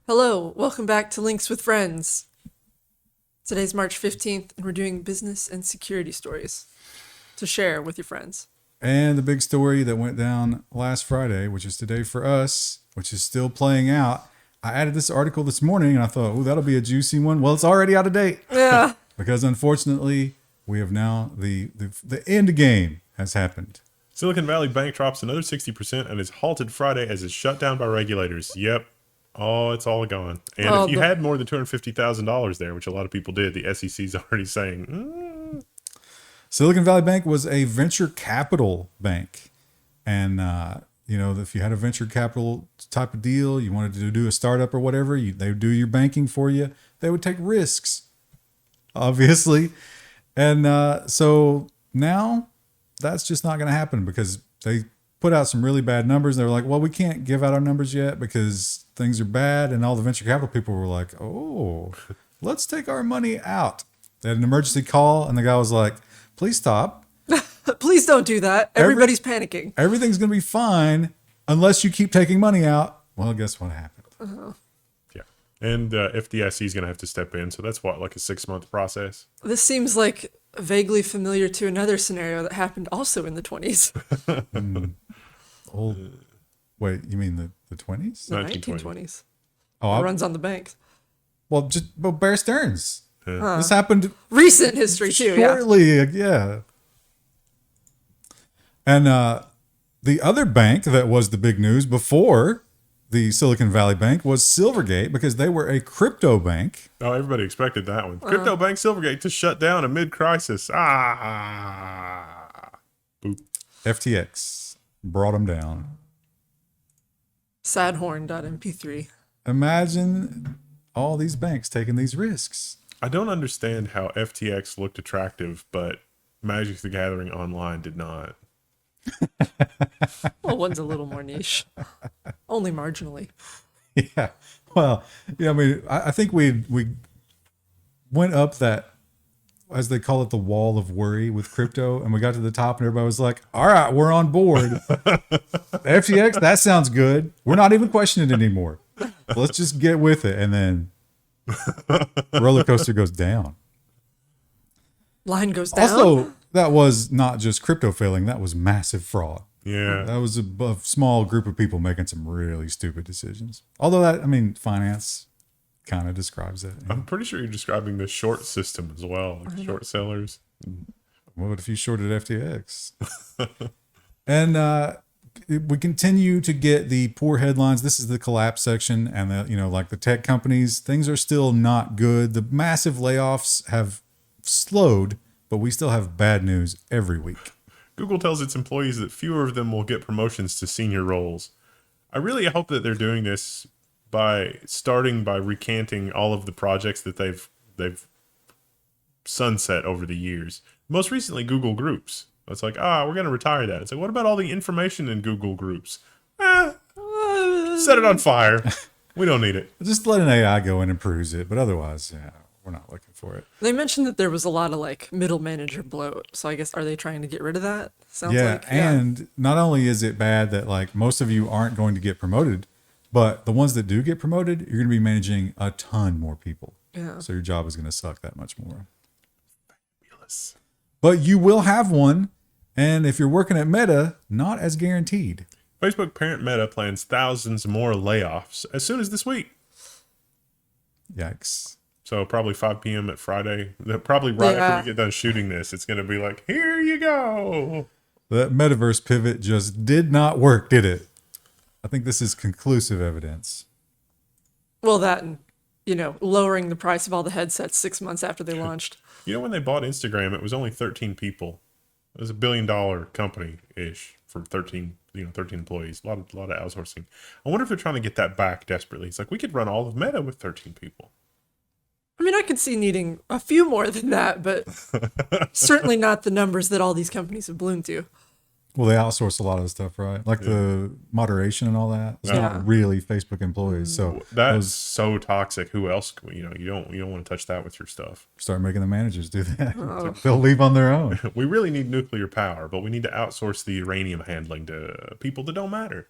Hello, welcome back to Links with Friends. Today's March 15th, and we're doing business and security stories to share with your friends. And the big story that went down last Friday, which is today for us, which is still playing out. I added this article this morning and I thought, oh, that'll be a juicy one. Well, it's already out of date. Yeah. Because unfortunately, we have now, the end game has happened. Silicon Valley Bank drops another 60% and is halted Friday as it's shut down by regulators. Yep. Oh, it's all gone. And if you had more than $250,000 there, which a lot of people did, the SEC's already saying, Silicon Valley Bank was a venture capital bank. And, if you had a venture capital type of deal, you wanted to do a startup or whatever, they would do your banking for you. They would take risks, obviously. And so now that's just not going to happen because they put out some really bad numbers. They were like, well, we can't give out our numbers yet because things are bad. And all the venture capital people were like, oh, let's take our money out. They had an emergency call and the guy was like, please stop. Please don't do that. Everybody's panicking. Everything's going to be fine unless you keep taking money out. Well, guess what happened? Uh-huh. Yeah. And FDIC is going to have to step in. So that's what, like a 6-month process? This seems like vaguely familiar to another scenario that happened also in the 20s. Wait, you mean the 20s? The 1920s. Oh, It runs on the banks. well, Bear Stearns. This happened Recent history too, yeah. shortly. Yeah. And the other bank that was the big news before the Silicon Valley Bank was Silvergate because they were a crypto bank. Oh, everybody expected that one. Crypto bank Silvergate to shut down amid crisis. Boop. FTX brought them down. Sadhorn.mp3. Imagine all these banks taking these risks. I don't understand how FTX looked attractive, but Magic the Gathering Online did not. Well, one's a little more niche. Only marginally. Yeah. Well, yeah, I mean, I think we went up that, as they call it, the wall of worry with crypto, and we got to the top and everybody was like, all right, we're on board. FTX, that sounds good. We're not even questioning it anymore. Let's just get with it. And then roller coaster goes down. Line goes down. Also, that was not just crypto failing. That was massive fraud. Yeah. That was a small group of people making some really stupid decisions. Although finance kind of describes it. I'm pretty sure you're describing the short system as well, like short sellers. What if you shorted FTX? And we continue to get the poor headlines. This is the collapse section, and like the tech companies, things are still not good. The massive layoffs have slowed, but we still have bad news every week. Google tells its employees that fewer of them will get promotions to senior roles. I really hope that they're doing this by starting by recanting all of the projects that they've sunset over the years. Most recently, Google Groups. It's like, we're going to retire that. It's like, what about all the information in Google Groups? Set it on fire. We don't need it. Just let an AI go in and peruse it, but otherwise, yeah, we're not looking for it. They mentioned that there was a lot of like middle manager bloat. So I guess, are they trying to get rid of that? Sounds Yeah, like. and not only is it bad that like most of you aren't going to get promoted, but the ones that do get promoted, you're going to be managing a ton more people. Yeah. So your job is going to suck that much more. Fabulous. But you will have one, and if you're working at Meta, not as guaranteed. Facebook parent Meta plans thousands more layoffs as soon as this week. Yikes. So probably 5 p.m. at Friday. Probably right Yeah. after we get done shooting this, it's going to be like, here you go. That metaverse pivot just did not work, did it? I think this is conclusive evidence. Well, that and, lowering the price of all the headsets 6 months after they launched. When they bought Instagram, it was only 13 people. It was $1 billion company-ish for 13 employees. A lot of outsourcing. I wonder if they're trying to get that back desperately. It's like, we could run all of Meta with 13 people. I mean, I could see needing a few more than that, but certainly not the numbers that all these companies have ballooned to. Well, they outsource a lot of the stuff, right? Like the moderation and all that. It's Yeah. not really Facebook employees. So That's so toxic. Who else? You don't want to touch that with your stuff. start making the managers do that. They'll leave on their own. We really need nuclear power, but we need to outsource the uranium handling to people that don't matter.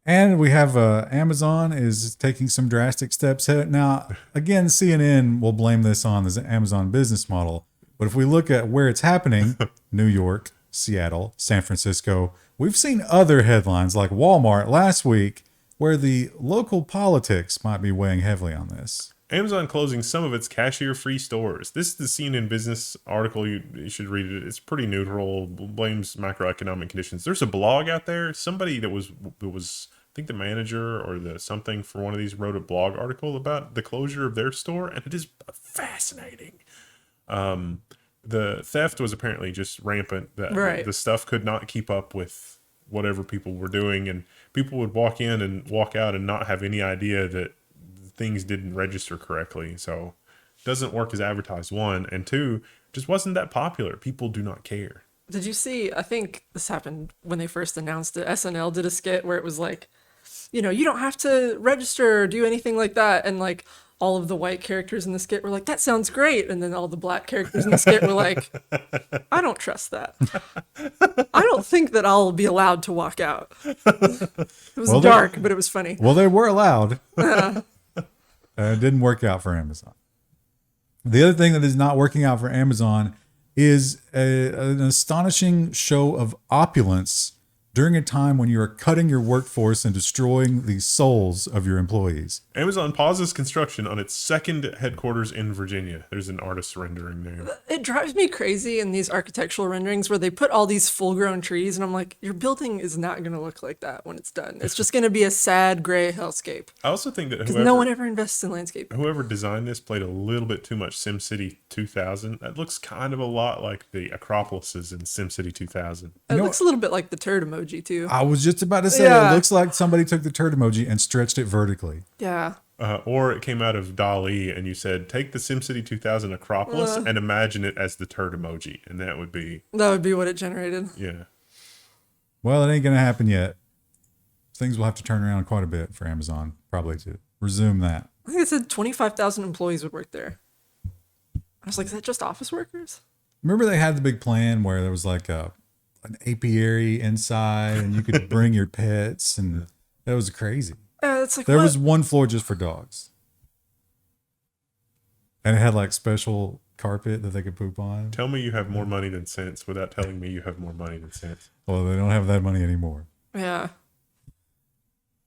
And we have Amazon is taking some drastic steps. Now, again, CNN will blame this on the Amazon business model. But if we look at where it's happening, New York, Seattle, San Francisco, we've seen other headlines like Walmart last week where the local politics might be weighing heavily on this. Amazon closing some of its cashier-free stores. This is the CNN Business article. You should read it. It's pretty neutral. Blames macroeconomic conditions. There's a blog out there. Somebody that was I think the manager or the something for one of these wrote a blog article about the closure of their store, and it is fascinating. The theft was apparently just rampant. Right. The stuff could not keep up with whatever people were doing, and people would walk in and walk out and not have any idea that things didn't register correctly. So it doesn't work as advertised, one, and two, just wasn't that popular. People do not care. Did you see, I think this happened when they first announced it, SNL did a skit where it was like, you don't have to register or do anything like that. And like all of the white characters in the skit were like, that sounds great. And then all the black characters in the skit were like, I don't trust that. I don't think that I'll be allowed to walk out. It was dark, but it was funny. Well, they were allowed. It didn't work out for Amazon. The other thing that is not working out for Amazon is an astonishing show of opulence during a time when you are cutting your workforce and destroying the souls of your employees. Amazon pauses construction on its second headquarters in Virginia. There's an artist rendering there. It drives me crazy in these architectural renderings where they put all these full-grown trees, and I'm like, your building is not going to look like that when it's done. It's just going to be a sad gray hellscape. I also think that Because no one ever invests in landscape. whoever designed this played a little bit too much SimCity 2000. That looks kind of a lot like the Acropolises in SimCity 2000. It looks a little bit like the turd emoji too. I was just about to say, Yeah. It looks like somebody took the turd emoji and stretched it vertically. Yeah. Or it came out of DALL-E and you said, take the SimCity 2000 Acropolis and imagine it as the turd emoji. And that would be what it generated. Yeah. Well, it ain't going to happen yet. Things will have to turn around quite a bit for Amazon, probably to resume that. I think it said 25,000 employees would work there. I was like, is that just office workers? Remember they had the big plan where there was like an apiary inside and you could bring your pets, and that was crazy. It's like, There what? was one floor just for dogs. And it had like special carpet that they could poop on. Tell me you have more money than sense without telling me you have more money than sense. Well, they don't have that money anymore. Yeah.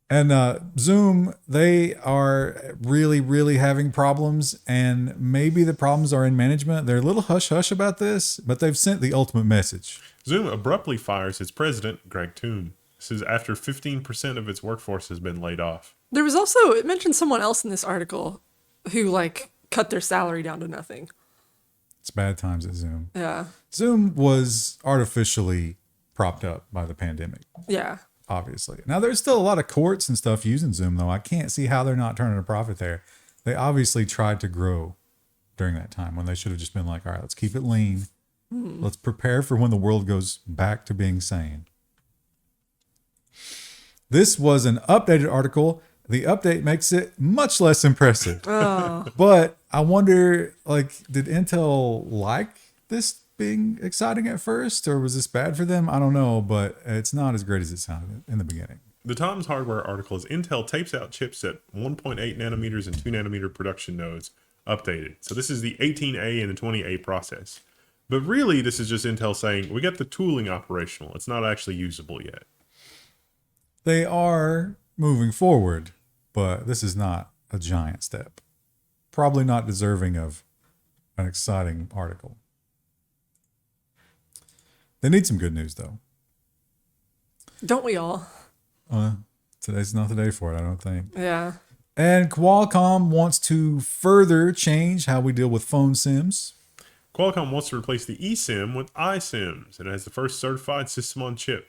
And Zoom, they are really, really having problems, and maybe the problems are in management. They're a little hush-hush about this, but they've sent the ultimate message. Zoom abruptly fires its president, Greg Toon. This is after 15% of its workforce has been laid off. There was also, it mentioned someone else in this article who like cut their salary down to nothing. It's bad times at Zoom. Yeah. Zoom was artificially propped up by the pandemic, Yeah. obviously. Now, there's still a lot of courts and stuff using Zoom, though. I can't see how they're not turning a profit there. They obviously tried to grow during that time when they should have just been like, all right, let's keep it lean. Let's prepare for when the world goes back to being sane. This was an updated article. The update makes it much less impressive. But I wonder, like, did Intel like this being exciting at first, or was this bad for them? I don't know, but it's not as great as it sounded in the beginning. The Tom's Hardware article is Intel tapes out chips at 1.8 nanometers and 2 nanometer production nodes updated. So this is the 18A and the 20A process. But really, this is just Intel saying, we got the tooling operational. It's not actually usable yet. They are moving forward, but this is not a giant step. Probably not deserving of an exciting article. They need some good news, though. Don't we all? Today's not the day for it, I don't think. Yeah. And Qualcomm wants to further change how we deal with phone SIMs. Qualcomm wants to replace the eSIM with iSIMs. It has the first certified system on chip.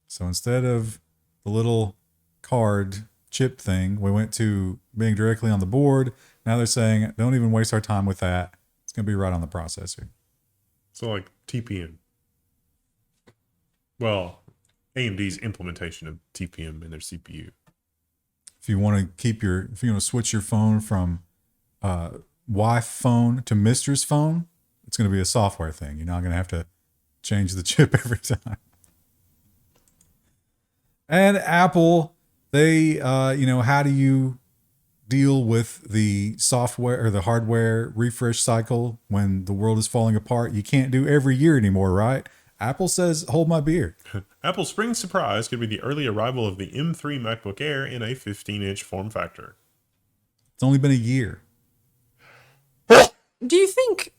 So instead of the little card chip thing, we went to being directly on the board. Now they're saying, don't even waste our time with that. It's going to be right on the processor. So like TPM. Well, AMD's implementation of TPM in their CPU. If you want to switch your phone from wife phone to mistress phone, it's going to be a software thing. You're not going to have to change the chip every time. And Apple, they, how do you deal with the software or the hardware refresh cycle when the world is falling apart? You can't do every year anymore, right? Apple says, hold my beer. Apple's spring surprise could be the early arrival of the M3 MacBook Air in a 15-inch form factor. It's only been a year. Do you think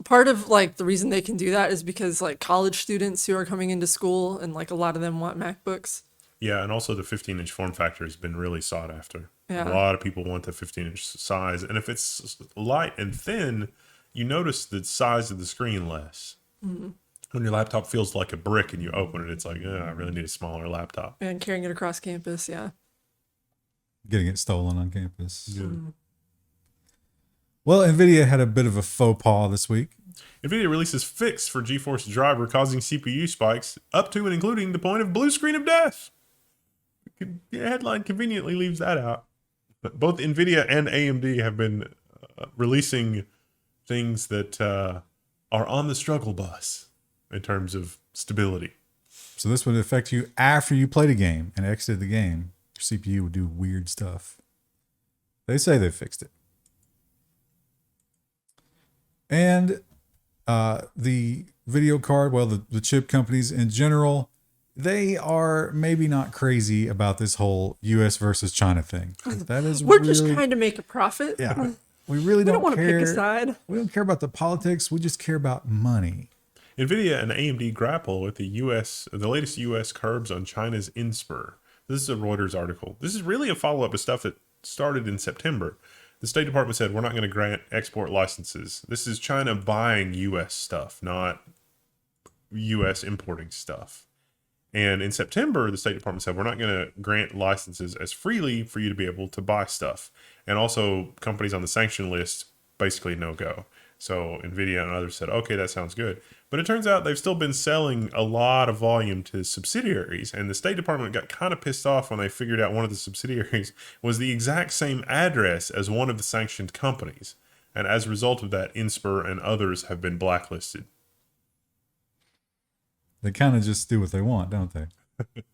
part of like the reason they can do that is because like college students who are coming into school and like a lot of them want MacBooks? Yeah, and also the 15-inch form factor has been really sought after. Yeah. A lot of people want the 15-inch size. And if it's light and thin, you notice the size of the screen less. Mm-hmm. When your laptop feels like a brick and you open it, it's like, I really need a smaller laptop. And carrying it across campus, yeah. Getting it stolen on campus. Yeah. Well, Nvidia had a bit of a faux pas this week. Nvidia releases fix for GeForce driver causing CPU spikes up to and including the point of blue screen of death. The headline conveniently leaves that out. But both Nvidia and AMD have been releasing things that are on the struggle bus in terms of stability. So this would affect you after you played a game and exited the game. Your CPU would do weird stuff. They say they fixed it. And the video card, well, the chip companies in general, they are maybe not crazy about this whole U.S. versus China thing. That is We're really, just trying to make a profit. yeah. We really We don't don't want to care. pick a side. We don't care about the politics. We just care about money. Nvidia and AMD grapple with the latest U.S. curbs on China's Inspur. This is a Reuters article. This is really a follow-up to stuff that started in September. The State Department said, we're not going to grant export licenses. This is China buying U.S. stuff, not U.S. importing stuff. And in September, the State Department said, we're not going to grant licenses as freely for you to be able to buy stuff. And also, companies on the sanction list, basically no go. So Nvidia and others said, okay, that sounds good. But it turns out they've still been selling a lot of volume to subsidiaries. And the State Department got kind of pissed off when they figured out one of the subsidiaries was the exact same address as one of the sanctioned companies. And as a result of that, Inspur and others have been blacklisted. They kind of just do what they want, don't they? And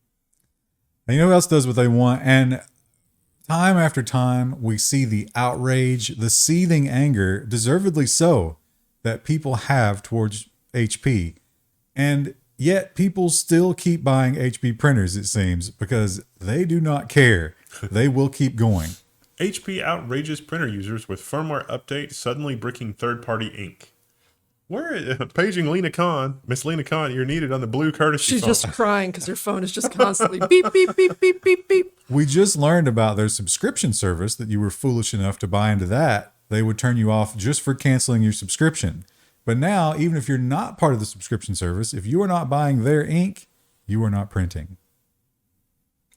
you know who else does what they want? And time after time, we see the outrage, the seething anger, deservedly so, that people have towards HP. And yet people still keep buying HP printers, it seems, because they do not care. They will keep going. HP outrages printer users with firmware update suddenly bricking third-party ink. Where paging Lena Khan, Miss Lena Khan, you're needed on the blue courtesy She's phone. just crying because her phone is just constantly beep, beep, beep, beep, beep, beep. We just learned about their subscription service that you were foolish enough to buy into that. They would turn you off just for canceling your subscription. But now, even if you're not part of the subscription service, if you are not buying their ink, you are not printing.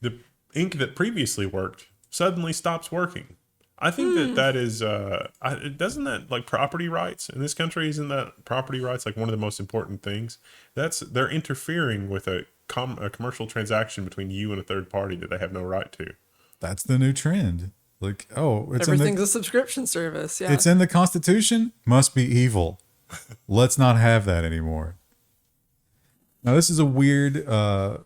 The ink that previously worked suddenly stops working. I think that is, doesn't that like property rights in this country? Isn't that property rights like one of the most important things? They're interfering with a commercial transaction between you and a third party that they have no right to. That's the new trend. Like, oh, Everything's a subscription service. Yeah. It's in the Constitution. Must be evil. Let's not have that anymore. Now, this is a weird, I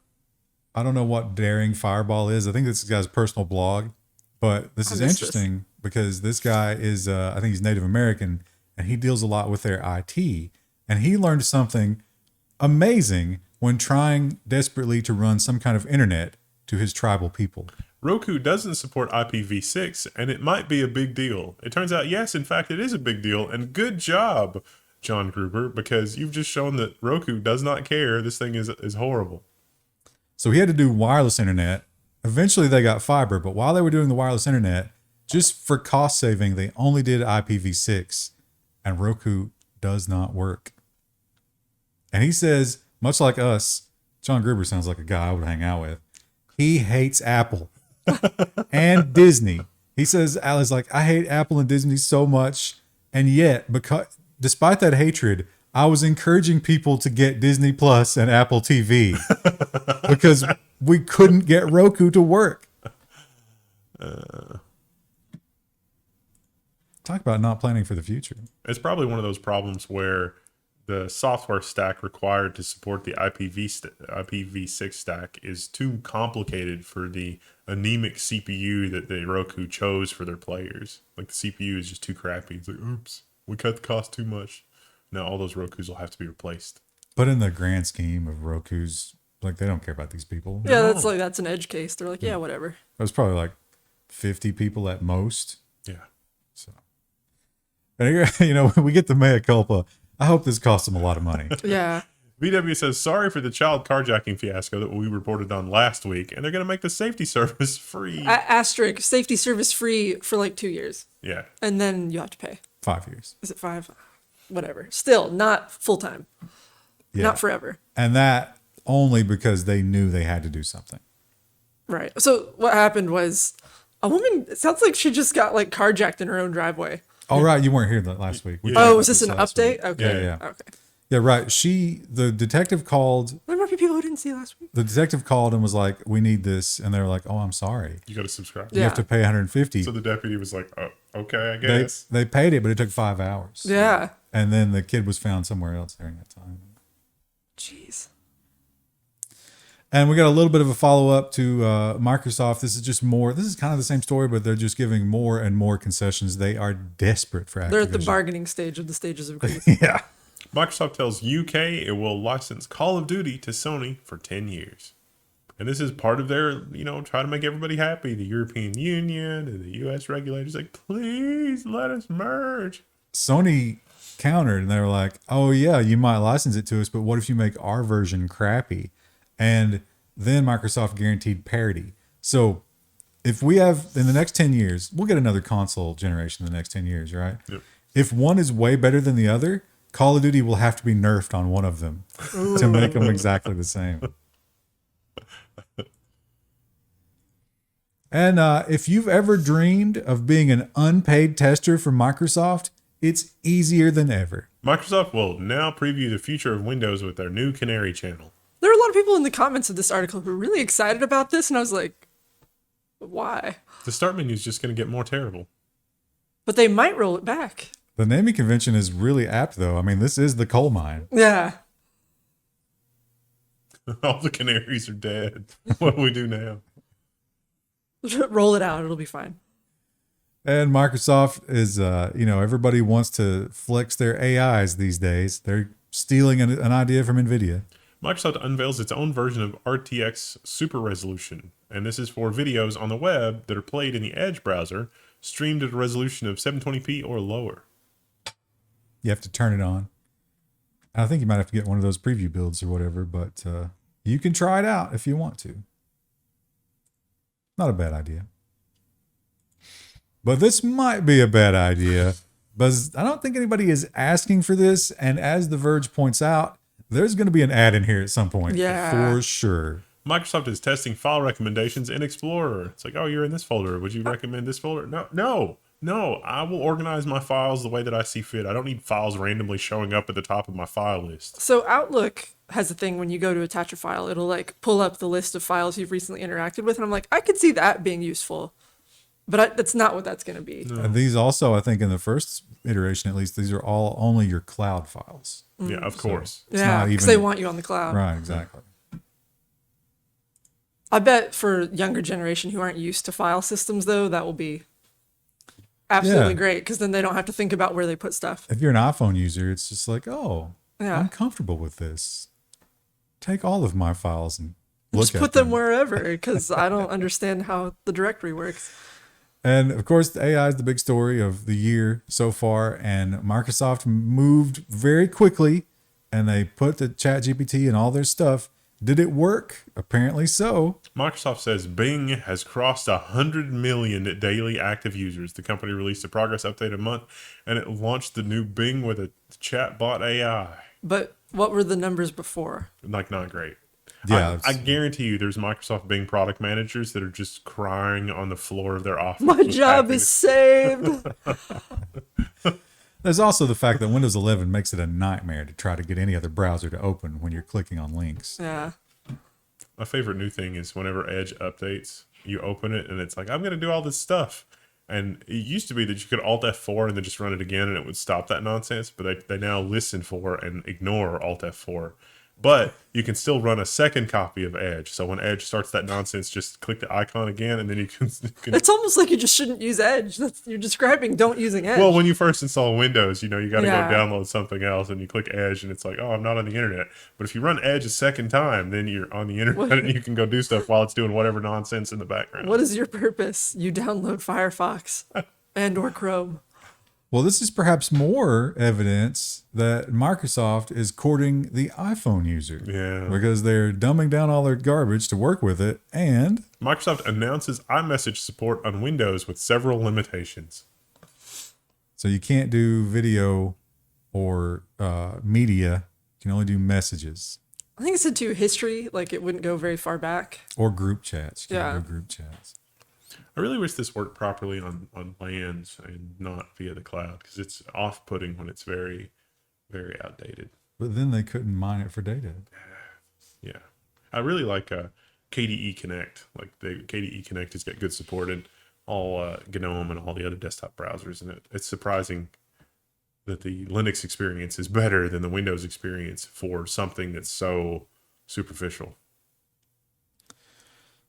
don't know what Daring Fireball is. I think this guy's personal blog. But this is interesting because this guy is, I think he's Native American, and he deals a lot with their IT. And he learned something amazing when trying desperately to run some kind of internet to his tribal people. Roku doesn't support IPv6, and it might be a big deal. It turns out, yes, in fact, it is a big deal. And good job, John Gruber, because you've just shown that Roku does not care. This thing is horrible. So he had to do wireless internet. Eventually they got fiber, but while they were doing the wireless internet, just for cost saving, they only did IPv6, and Roku does not work. And he says, much like us, John Gruber sounds like a guy I would hang out with. He hates Apple and Disney. He says, Ali's like, I hate Apple and Disney so much. And yet, despite that hatred, I was encouraging people to get Disney Plus and Apple TV because we couldn't get Roku to work. Talk about not planning for the future. It's probably one of those problems where the software stack required to support the IPv6 stack is too complicated for the anemic CPU that the Roku chose for their players. Like the CPU is just too crappy. It's like, oops, we cut the cost too much. Now all those Rokus will have to be replaced. But in the grand scheme of Roku's, like, they don't care about these people. Yeah, that's an edge case. They're like, yeah, whatever. There's probably like 50 people at most. Yeah. So, and you know, we get the mea culpa. I hope this costs them a lot of money. Yeah. VW says, sorry for the child carjacking fiasco that we reported on last week, and they're going to make the safety service free. Asterisk, safety service free for like 2 years. Yeah. And then you have to pay. 5 years. Is it 5? Whatever. Still, not full time. Yeah. Not forever. And that only because they knew they had to do something. Right. So what happened was a woman, it sounds like she just got like carjacked in her own driveway. Oh, right. You weren't here last week. We Yeah. talked Oh, about is this an last week. update? Okay. Yeah. Okay. Yeah, right. The detective called. There might be people who didn't see last week. The detective called and was like, "We need this," and they were like, "Oh, I'm sorry. You got to subscribe. You have to pay 150." So the deputy was like, oh, okay, I They guess. they paid it, but it took 5 hours. Yeah. And then the kid was found somewhere else during that time. Jeez. And we got a little bit of a follow up to Microsoft. This is just more. This is kind of the same story, but they're just giving more and more concessions. They are desperate for Activision. They're at the bargaining stage of the stages of grief. Yeah. Microsoft tells UK it will license Call of Duty to Sony for 10 years. And this is part of their, try to make everybody happy. The European Union and the US regulators like, please let us merge. Sony countered and they were like, "Oh yeah, you might license it to us, but what if you make our version crappy?" And then Microsoft guaranteed parity. So if we have in the next 10 years, we'll get another console generation in the next 10 years, right? Yep. If one is way better than the other, Call of Duty will have to be nerfed on one of them to make them exactly the same. And if you've ever dreamed of being an unpaid tester for Microsoft, it's easier than ever. Microsoft will now preview the future of Windows with their new Canary channel. There were a lot of people in the comments of this article who were really excited about this, and I was like, why? The start menu is just going to get more terrible. But they might roll it back. The naming convention is really apt, though. I mean, this is the coal mine. Yeah. All the canaries are dead. What do we do now? Roll it out. It'll be fine. And Microsoft is, everybody wants to flex their AIs these days. They're stealing an idea from Nvidia. Microsoft unveils its own version of RTX Super Resolution, and this is for videos on the web that are played in the Edge browser, streamed at a resolution of 720p or lower. You have to turn it on. I think you might have to get one of those preview builds or whatever, but you can try it out if you want to. Not a bad idea. But this might be a bad idea, because I don't think anybody is asking for this, and as The Verge points out, there's going to be an ad in here at some point. Yeah. For sure. Microsoft is testing file recommendations in Explorer. It's like, oh, you're in this folder. Would you recommend this folder? No. I will organize my files the way that I see fit. I don't need files randomly showing up at the top of my file list. So Outlook has a thing when you go to attach a file, it'll like pull up the list of files you've recently interacted with. And I'm like, I could see that being useful. But that's not what that's going to be. And these also, I think in the first iteration at least, these are all only your cloud files. Yeah, of course. It's Yeah, not because even- they want you on the cloud. Right, exactly. I bet for younger generation who aren't used to file systems, though, that will be absolutely Yeah. great because then they don't have to think about where they put stuff. If you're an iPhone user, it's just like, oh, Yeah. I'm comfortable with this. Take all of my files and Just look put at them wherever because I don't understand how the directory works. And of course, the AI is the big story of the year so far. And Microsoft moved very quickly and they put the ChatGPT and all their stuff. Did it work? Apparently so. Microsoft says Bing has crossed 100 million daily active users. The company released a progress update a month, and it launched the new Bing with a chatbot AI. But what were the numbers before? Like, not great. Yeah, I guarantee you there's Microsoft Bing product managers that are just crying on the floor of their office. My job is saved. There's also the fact that Windows 11 makes it a nightmare to try to get any other browser to open when you're clicking on links. Yeah. My favorite new thing is whenever Edge updates, you open it and it's like, I'm going to do all this stuff. And it used to be that you could Alt F4 and then just run it again and it would stop that nonsense. But they now listen for and ignore Alt F4. But you can still run a second copy of Edge. So when Edge starts that nonsense, just click the icon again and then you can It's almost like you just shouldn't use Edge. You're describing don't using Edge. Well, when you first install Windows, you got to go Yeah. download something else and you click Edge and it's like, oh, I'm not on the internet. But if you run Edge a second time, then you're on the internet and you can go do stuff while it's doing whatever nonsense in the background. What is your purpose? You download Firefox and or Chrome. Well, this is perhaps more evidence that Microsoft is courting the iPhone user. Yeah. Because they're dumbing down all their garbage to work with it. And Microsoft announces iMessage support on Windows with several limitations. so you can't do video or media. You can only do messages I think it said to history, like it wouldn't go very far back. or group chats. You can't Yeah. do group chats. I really wish this worked properly on LANs and not via the cloud because it's off-putting when it's very, very outdated. But then they couldn't mine it for data. Yeah. I really like KDE Connect. Like the KDE Connect has got good support in all GNOME and all the other desktop browsers. And it's surprising that the Linux experience is better than the Windows experience for something that's so superficial.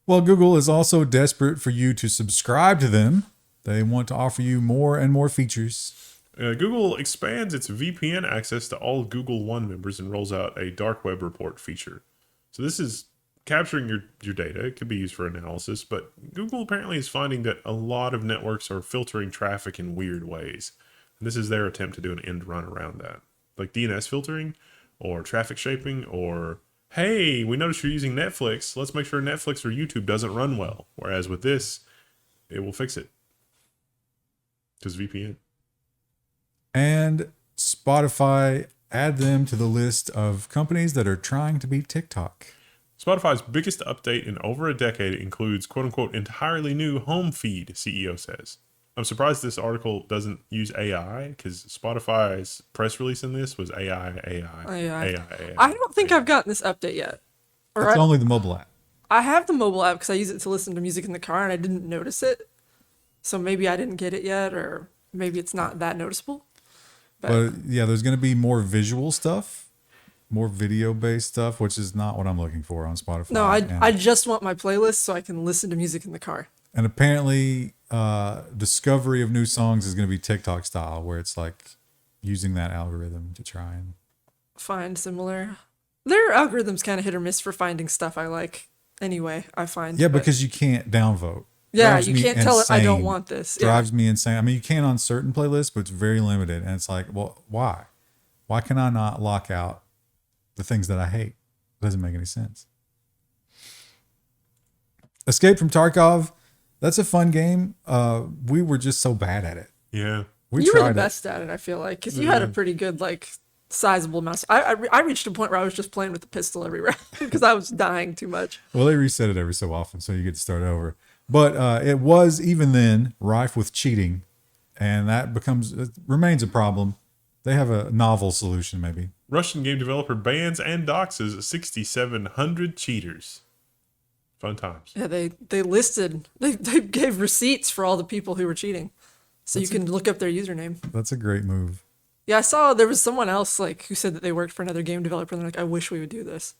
Well, Google is also desperate for you to subscribe to them. They want to offer you more and more features. Google expands its VPN access to all Google One members and rolls out a dark web report feature. So this is capturing your data. It could be used for analysis, but Google apparently is finding that a lot of networks are filtering traffic in weird ways. And this is their attempt to do an end run around that. Like DNS filtering or traffic shaping or, hey, we noticed you're using Netflix. Let's make sure Netflix or YouTube doesn't run well. Whereas with this, it will fix it. Because VPN. And Spotify, add them to the list of companies that are trying to beat TikTok. Spotify's biggest update in over a decade includes quote-unquote entirely new home feed, CEO says. I'm surprised this article doesn't use AI because Spotify's press release in this was AI. I don't think I've gotten this update yet. Or That's only the mobile app. I have the mobile app because I use it to listen to music in the car and I didn't notice it. So maybe I didn't get it yet, or maybe it's not that noticeable. But yeah, there's going to be more visual stuff, more video-based stuff, which is not what I'm looking for on Spotify. No, I just want my playlist so I can listen to music in the car. And apparently, discovery of new songs is going to be TikTok style, where it's like using that algorithm to try and Find similar. Their algorithm's kind of hit or miss for finding stuff I like anyway, I find. yeah, but- because you can't downvote. Yeah, Drives you me can't tell it, I don't insane. want this. Yeah. Drives me insane. I mean, you can on certain playlists, but it's very limited. And it's like, well, why? Why can I not lock out the things that I hate? It doesn't make any sense. Escape from Tarkov. That's a fun game. We were just so bad at it. Yeah. We You were tried the it. best at it, I feel like, because you had a pretty good, like, sizable amount. I reached a point where I was just playing with the pistol every round because I was dying too much. Well, they reset it every so often, so you get to start over. But it was even then rife with cheating, and that remains a problem. They have a novel solution, maybe. Russian game developer bans and doxes 6,700 cheaters. Fun times. Yeah, they gave receipts for all the people who were cheating, so you can look up their username. That's a great move. Yeah, I saw there was someone else like who said that they worked for another game developer, and they're like, I wish we would do this.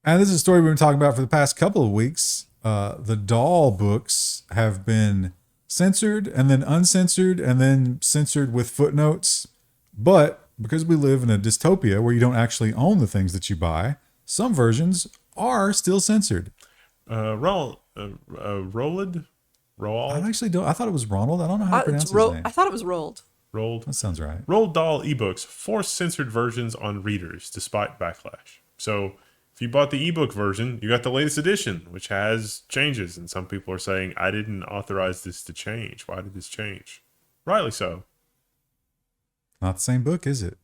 And this is a story we've been talking about for the past couple of weeks. The Dahl books have been censored and then uncensored and then censored with footnotes. But because we live in a dystopia where you don't actually own the things that you buy, some versions are still censored. Roald? I actually don't. I thought it was Ronald. I don't know how to pronounce his name. I thought it was Roald. Roald? That sounds right. Roald Dahl ebooks force censored versions on readers despite backlash. So if you bought the ebook version, you got the latest edition, which has changes. And some people are saying, I didn't authorize this to change. Why did this change? Rightly so. Not the same book, is it?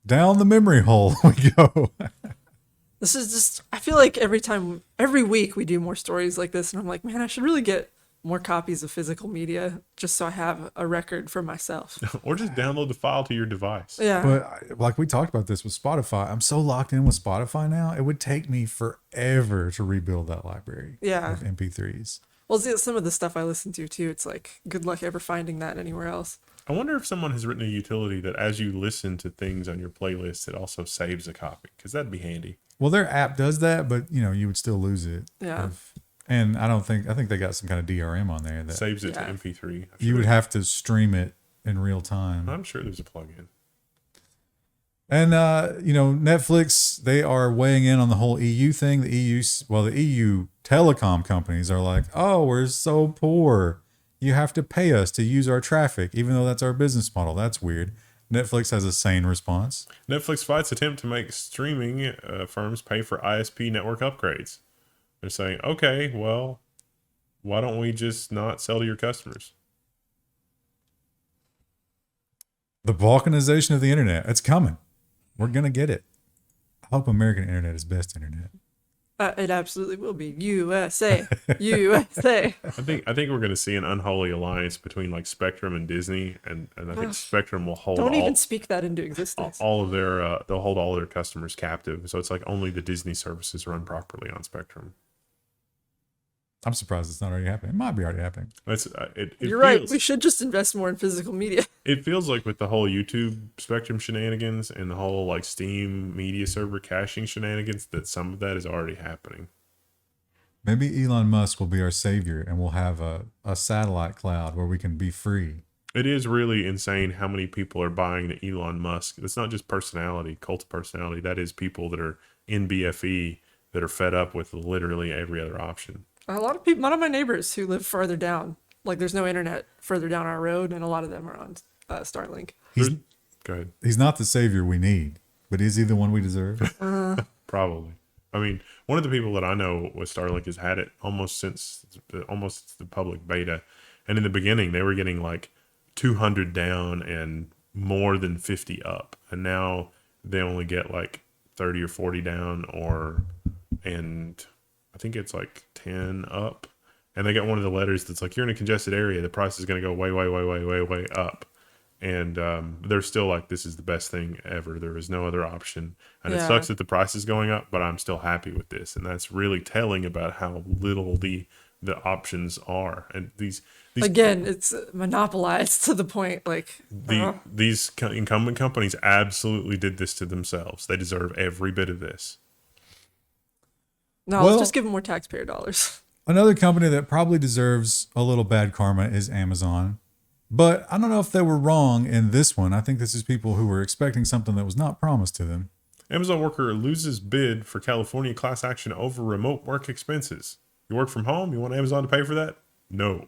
Down the memory hole we go. This is just, I feel like every week we do more stories like this, and I'm like, man, I should really get more copies of physical media just so I have a record for myself. Or just download the file to your device. Yeah. But like we talked about this with Spotify, I'm so locked in with Spotify now. It would take me forever to rebuild that library Yeah. of MP3s. Well, see, some of the stuff I listen to too, it's like good luck ever finding that anywhere else. I wonder if someone has written a utility that as you listen to things on your playlist, it also saves a copy, because that'd be handy. Well, their app does that, but you would still lose it. Yeah. And I think they got some kind of DRM on there that Saves it Yeah. to MP3. you would have to stream it in real time. I'm sure there's a plugin. And Netflix, they are weighing in on the whole EU thing. The EU telecom companies are like, "Oh, we're so poor. You have to pay us to use our traffic, even though that's our business model." That's weird. Netflix has a sane response. Netflix fights attempt to make streaming firms pay for ISP network upgrades. They're saying, okay, well, why don't we just not sell to your customers? The balkanization of the internet, it's coming. We're going to get it. I hope American internet is best internet. It absolutely will be USA, USA. I think we're going to see an unholy alliance between like Spectrum and Disney, and I think Spectrum will hold Don't even speak that into existence. all of their they'll hold all their customers captive. So it's like only the Disney services run properly on Spectrum. I'm surprised it's not already happening. It might be already happening. That's You're right. We should just invest more in physical media. It feels like with the whole YouTube Spectrum shenanigans and the whole like Steam media server caching shenanigans that some of that is already happening. Maybe Elon Musk will be our savior and we'll have a satellite cloud where we can be free. It is really insane how many people are buying the Elon Musk. It's not just personality, cult of personality. That is people that are in BFE that are fed up with literally every other option. A lot of my neighbors who live further down, like there's no internet further down our road, and a lot of them are on Starlink. Go ahead. He's not the savior we need, but is he the one we deserve? Probably. I mean, one of the people that I know with Starlink has had it almost since the public beta. And in the beginning, they were getting like 200 down and more than 50 up. And now they only get like 30 or 40 down and I think it's like 10 up. And they got one of the letters that's like, you're in a congested area. The price is going to go way up. And they're still like, this is the best thing ever. There is no other option. And it sucks that the price is going up, but I'm still happy with this. And that's really telling about how little the options are. And these again, it's monopolized to the point like these incumbent companies absolutely did this to themselves. They deserve every bit of this. No, Well, let's just give them more taxpayer dollars. Another company that probably deserves a little bad karma is Amazon. But I don't know if they were wrong in this one. I think this is people who were expecting something that was not promised to them. Amazon worker loses bid for California class action over remote work expenses. You work from home? You want Amazon to pay for that? No.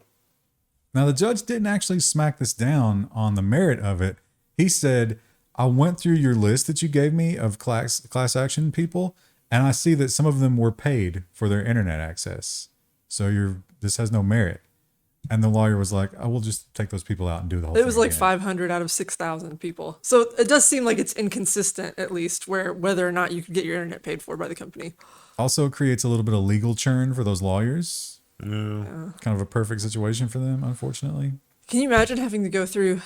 Now, the judge didn't actually smack this down on the merit of it. He said, I went through your list that you gave me of class action people, and I see that some of them were paid for their internet access. So this has no merit. And the lawyer was like, "I will just take those people out and do the whole It thing was like again." 500 out of 6,000 people. So it does seem like it's inconsistent, at least, whether or not you could get your internet paid for by the company. Also creates a little bit of legal churn for those lawyers. No. Kind of a perfect situation for them, unfortunately. Can you imagine having to go through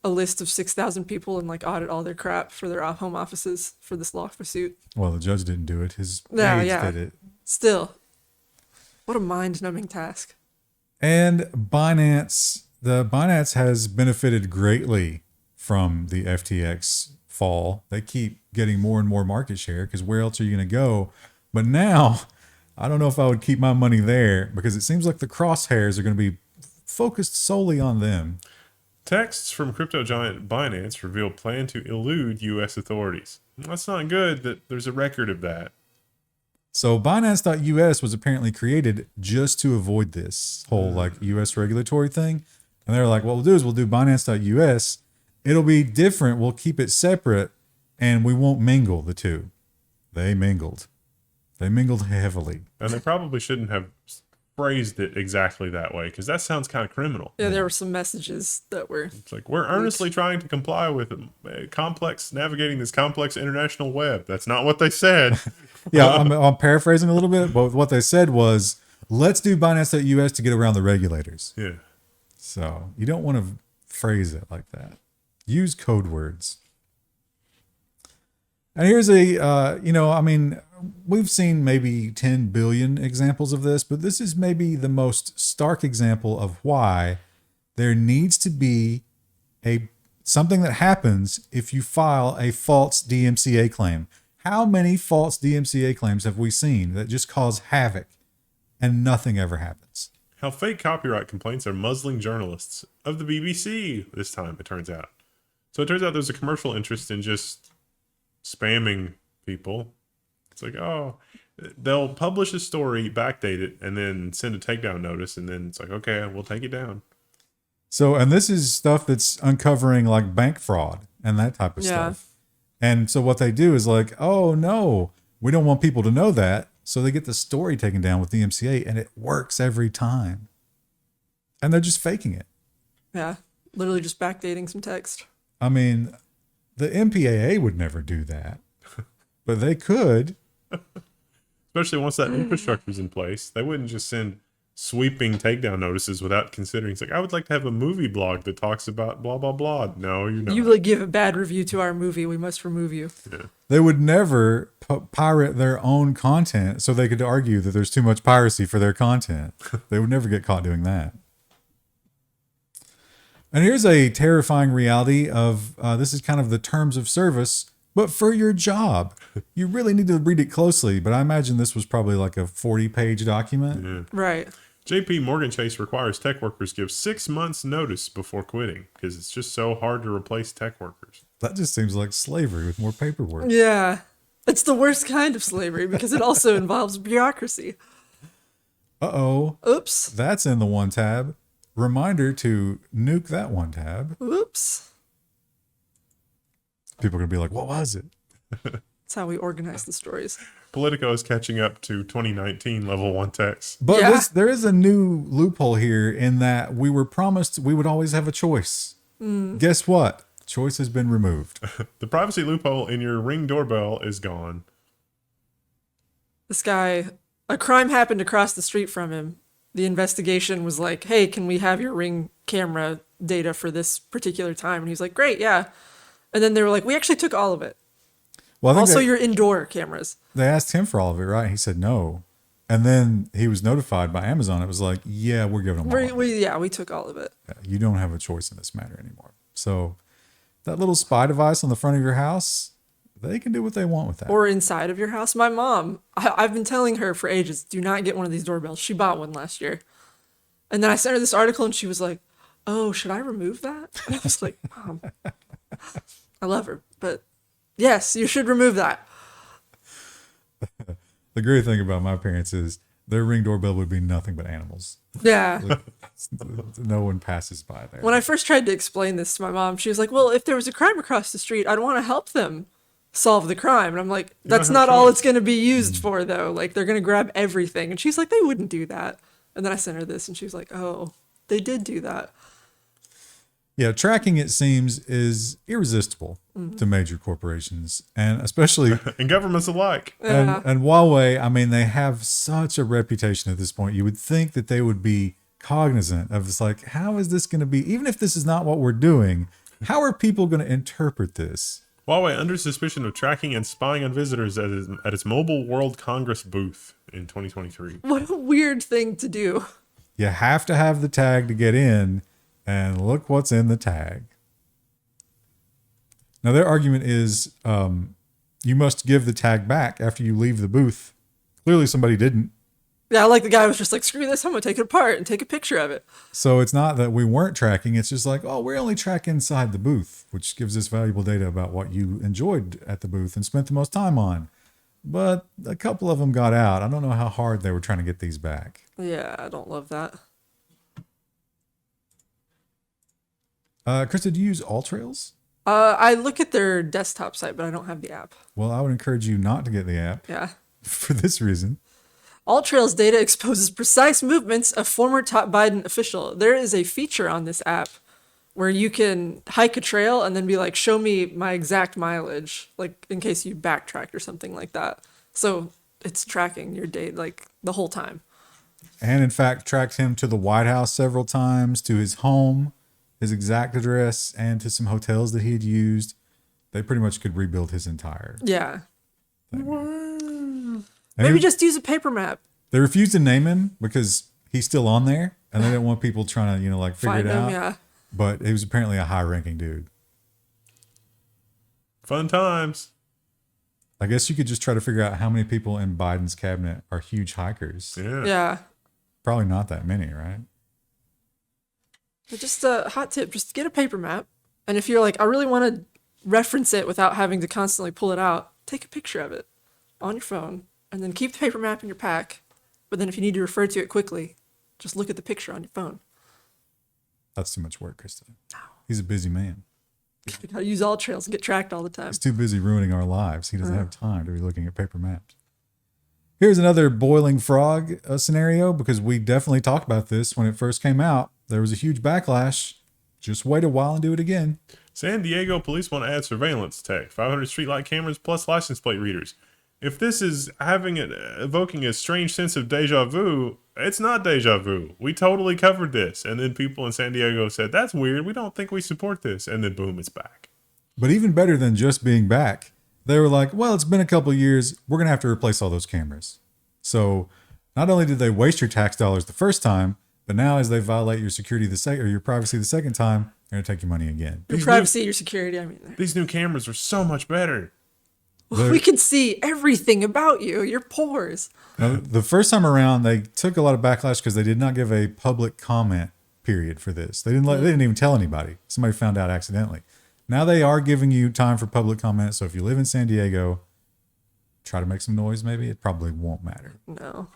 a list of 6,000 people and like audit all their crap for their home offices for this lawsuit? Well, the judge didn't do it. His Yeah, aides yeah. did it. Still, what a mind-numbing task. And Binance has benefited greatly from the FTX fall. They keep getting more and more market share because where else are you going to go? But now, I don't know if I would keep my money there because it seems like the crosshairs are going to be focused solely on them. Texts from crypto giant Binance reveal plan to elude U.S. authorities. That's not good that there's a record of that. So Binance.us was apparently created just to avoid this whole like US regulatory thing. And they're like, what we'll do is we'll do Binance.us. It'll be different. We'll keep it separate and we won't mingle the two. They mingled. They mingled heavily. And they probably shouldn't have phrased it exactly that way because that sounds kind of criminal. Yeah, there were some messages that were... It's like, we're earnestly trying to comply with navigating this complex international web. That's not what they said. Yeah, I'm paraphrasing a little bit, but what they said was, let's do Binance.us to get around the regulators. Yeah. So you don't want to phrase it like that. Use code words. And here's we've seen maybe 10 billion examples of this, but this is maybe the most stark example of why there needs to be something that happens if you file a false DMCA claim. How many false DMCA claims have we seen that just cause havoc and nothing ever happens? How fake copyright complaints are muzzling journalists of the BBC this time, it turns out. So it turns out there's a commercial interest in just spamming people. It's like, oh, they'll publish a story, backdate it, and then send a takedown notice, and then it's like, okay, we'll take it down. So, and this is stuff that's uncovering like bank fraud and that type of stuff. And so what they do is like, oh no, we don't want people to know that. So they get the story taken down with the MCA, and it works every time. And they're just faking it. Yeah. Literally just backdating some text. I mean, the MPAA would never do that, but they could. Especially once that infrastructure's in place. They wouldn't just send sweeping takedown notices without considering. It's like, I would like to have a movie blog that talks about blah, blah, blah. No, you're not. You like give a bad review to our movie, we must remove you. Yeah. They would never pirate their own content so they could argue that there's too much piracy for their content. They would never get caught doing that. And here's a terrifying reality of this is kind of the terms of service, but for your job. You really need to read it closely, but I imagine this was probably like a 40-page document. Yeah. Right. JPMorgan Chase requires tech workers give 6 months notice before quitting because it's just so hard to replace tech workers. That just seems like slavery with more paperwork. Yeah. It's the worst kind of slavery because it also involves bureaucracy. Uh-oh. Oops. That's in the one tab. Reminder to nuke that one tab. Oops. People are going to be like, what was it? That's how we organize the stories. Politico is catching up to 2019 level 1 techs. But Yeah. there is a new loophole here in that we were promised we would always have a choice. Guess what? Choice has been removed. The privacy loophole in your Ring doorbell is gone. This guy, a crime happened across the street from him. The investigation was like, hey, can we have your Ring camera data for this particular time? And he's like, great, yeah. And then they were like, we actually took all of it. Well, I think Also your indoor cameras. they asked him for all of it, right? He said no. And then he was notified by Amazon. It was like, yeah, we're giving them all of it. We took all of it. You don't have a choice in this matter anymore. So that little spy device on the front of your house, they can do what they want with that. Or inside of your house. My mom, I've been telling her for ages, do not get one of these doorbells. She bought one last year. And then I sent her this article and she was like, oh, should I remove that? And I was like, Mom, I love her, but yes, you should remove that. The great thing about my parents is their Ring doorbell would be nothing but animals. Yeah. Like, no one passes by there. When I first tried to explain this to my mom, she was like, well, if there was a crime across the street, I'd want to help them solve the crime. And I'm like, that's not all it's going to be used for, though. Like, they're going to grab everything. And she's like, they wouldn't do that. And then I sent her this, and she was like, oh, they did do that. Yeah, tracking, it seems, is irresistible to major corporations, and especially And governments alike. and Huawei. I mean, they have such a reputation at this point. You would think that they would be cognizant of this. Like, how is this going to be? Even if this is not what we're doing, how are people going to interpret this? Huawei under suspicion of tracking and spying on visitors at its Mobile World Congress booth in 2023. What a weird thing to do. You have to have the tag to get in, and look what's in the tag. Now, their argument is you must give the tag back after you leave the booth. Clearly, somebody didn't. Yeah, like the guy was just like, screw this, I'm going to take it apart and take a picture of it. So it's not that we weren't tracking. It's just like, oh, we only track inside the booth, which gives us valuable data about what you enjoyed at the booth and spent the most time on. But a couple of them got out. I don't know how hard they were trying to get these back. Yeah, I don't love that. Chris, did you use AllTrails? I look at their desktop site, but I don't have the app. Well, I would encourage you not to get the app Yeah. for this reason. AllTrails data exposes precise movements of former top Biden official. There is a feature on this app where you can hike a trail and then be like, show me my exact mileage, like in case you backtracked or something like that. So it's tracking your date like the whole time. And in fact, tracked him to the White House several times, to his home, his exact address, and to some hotels that he had used. They pretty much could rebuild his entire. Yeah. And Maybe just use a paper map. they refused to name him because he's still on there, and they didn't want people trying to, like figure Find it him, out. yeah. But he was apparently a high-ranking dude. Fun times. I guess you could just try to figure out how many people in Biden's cabinet are huge hikers. Yeah. Yeah. Probably not that many, right? But just a hot tip, just get a paper map. And if you're like, I really want to reference it without having to constantly pull it out, take a picture of it on your phone and then keep the paper map in your pack. But then if you need to refer to it quickly, just look at the picture on your phone. That's too much work, Krista. He's a busy man. You gotta use all trails and get tracked all the time. He's too busy ruining our lives. He doesn't have time to be looking at paper maps. Here's another boiling frog scenario, because we definitely talked about this when it first came out. There was a huge backlash. Just wait a while and do it again. San Diego police want to add surveillance tech, 500 streetlight cameras plus license plate readers. If this is evoking a strange sense of deja vu, it's not deja vu. We totally covered this. And then people in San Diego said, that's weird. We don't think we support this. And then boom, it's back. But even better than just being back, they were like, well, it's been a couple of years. We're going to have to replace all those cameras. So not only did they waste your tax dollars the first time, but now as they violate your security or your privacy the second time, they're going to take your money again. Your privacy, your security, I mean. These new cameras are so much better. We can see everything about you, your pores. Now, the first time around, they took a lot of backlash because they did not give a public comment period for this. They didn't even tell anybody. Somebody found out accidentally. Now they are giving you time for public comment. So if you live in San Diego, try to make some noise. Maybe it probably won't matter. No.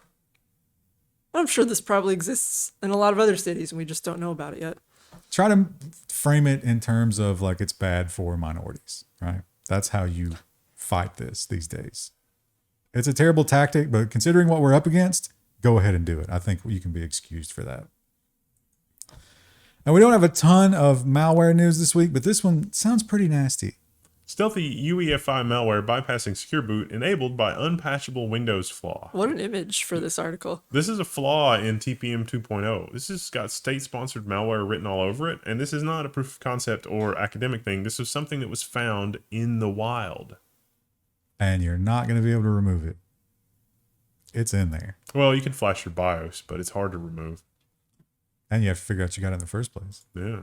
I'm sure this probably exists in a lot of other cities and we just don't know about it yet. Try to frame it in terms of like it's bad for minorities, right? That's how you fight this these days. It's a terrible tactic, but considering what we're up against, go ahead and do it. I think you can be excused for that. And we don't have a ton of malware news this week, but this one sounds pretty nasty. Stealthy UEFI malware bypassing secure boot enabled by unpatchable Windows flaw. What an image for this article. This is a flaw in TPM 2.0. This has got state-sponsored malware written all over it, and this is not a proof of concept or academic thing. This is something that was found in the wild. And you're not going to be able to remove it. It's in there. Well, you can flash your BIOS, but it's hard to remove. And you have to figure out you got it in the first place. Yeah.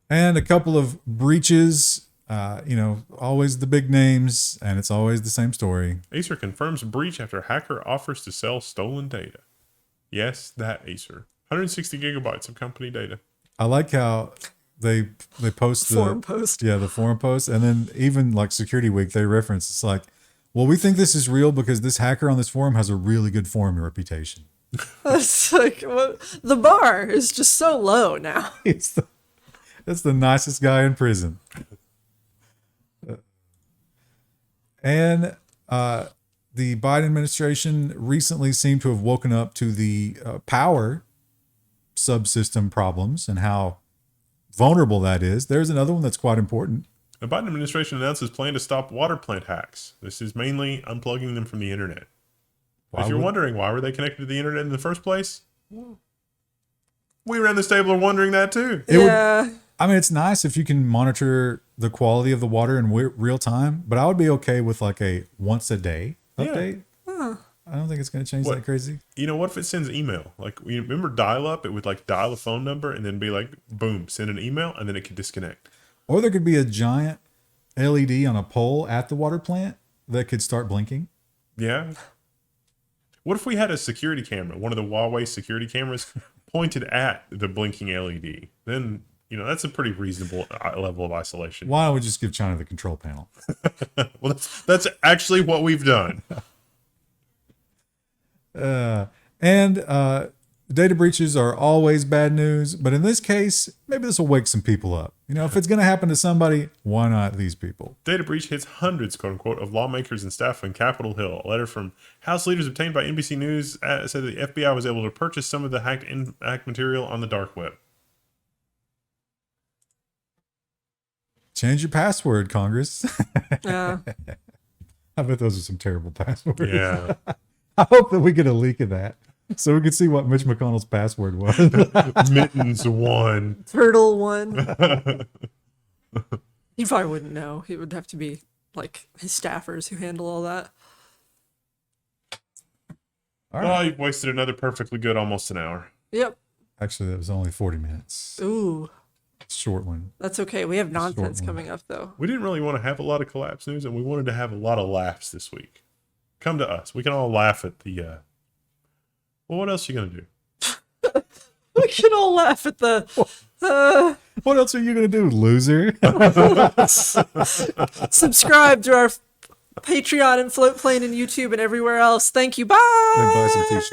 And a couple of breaches, always the big names, and it's always the same story. Acer confirms breach after hacker offers to sell stolen data. Yes, that Acer. 160 gigabytes of company data. I like how they post the Forum post. Yeah, the forum post. And then even like Security Week, they reference, it's like, well, we think this is real because this hacker on this forum has a really good forum reputation. It's like, the bar is just so low now. That's the nicest guy in prison. And the Biden administration recently seemed to have woken up to the power subsystem problems and how vulnerable that is. There's another one that's quite important. The Biden administration announces plan to stop water plant hacks. This is mainly unplugging them from the internet. If you're wondering why were they connected to the internet in the first place, we around this table are wondering that too. It's nice if you can monitor the quality of the water in real time, but I would be okay with like a once a day update. Yeah. I don't think it's going to change that crazy. You know, what if it sends email? Like, you remember dial up? It would like dial a phone number and then be like, boom, send an email, and then it could disconnect. Or there could be a giant LED on a pole at the water plant that could start blinking. Yeah. What if we had a security camera, one of the Huawei security cameras, pointed at the blinking LED? Then, that's a pretty reasonable level of isolation. Why don't we just give China the control panel? Well, that's actually what we've done. Data breaches are always bad news, but in this case, maybe this will wake some people up. If it's going to happen to somebody, why not these people? Data breach hits hundreds, quote unquote, of lawmakers and staff on Capitol Hill. A letter from House leaders obtained by NBC News said the FBI was able to purchase some of the hacked material on the dark web. Change your password, Congress. Yeah. I bet those are some terrible passwords. Yeah. I hope that we get a leak of that so we can see what Mitch McConnell's password was. Mittens 1. Turtle 1. He probably wouldn't know. It would have to be like his staffers who handle all that. All Oh, right. you've wasted another perfectly good almost an hour. Yep. Actually, that was only 40 minutes. Ooh, Short one. that's okay. We have nonsense one. coming up though. We didn't really want to have a lot of collapse news, and we wanted to have a lot of laughs this week. Come to us. We can all laugh at the. Well, what else are you gonna do? We should all laugh at the. What else are you going to do, loser? Subscribe to our Patreon and Float Plane and YouTube and everywhere else. Thank you. Bye. Then buy some t-shirts.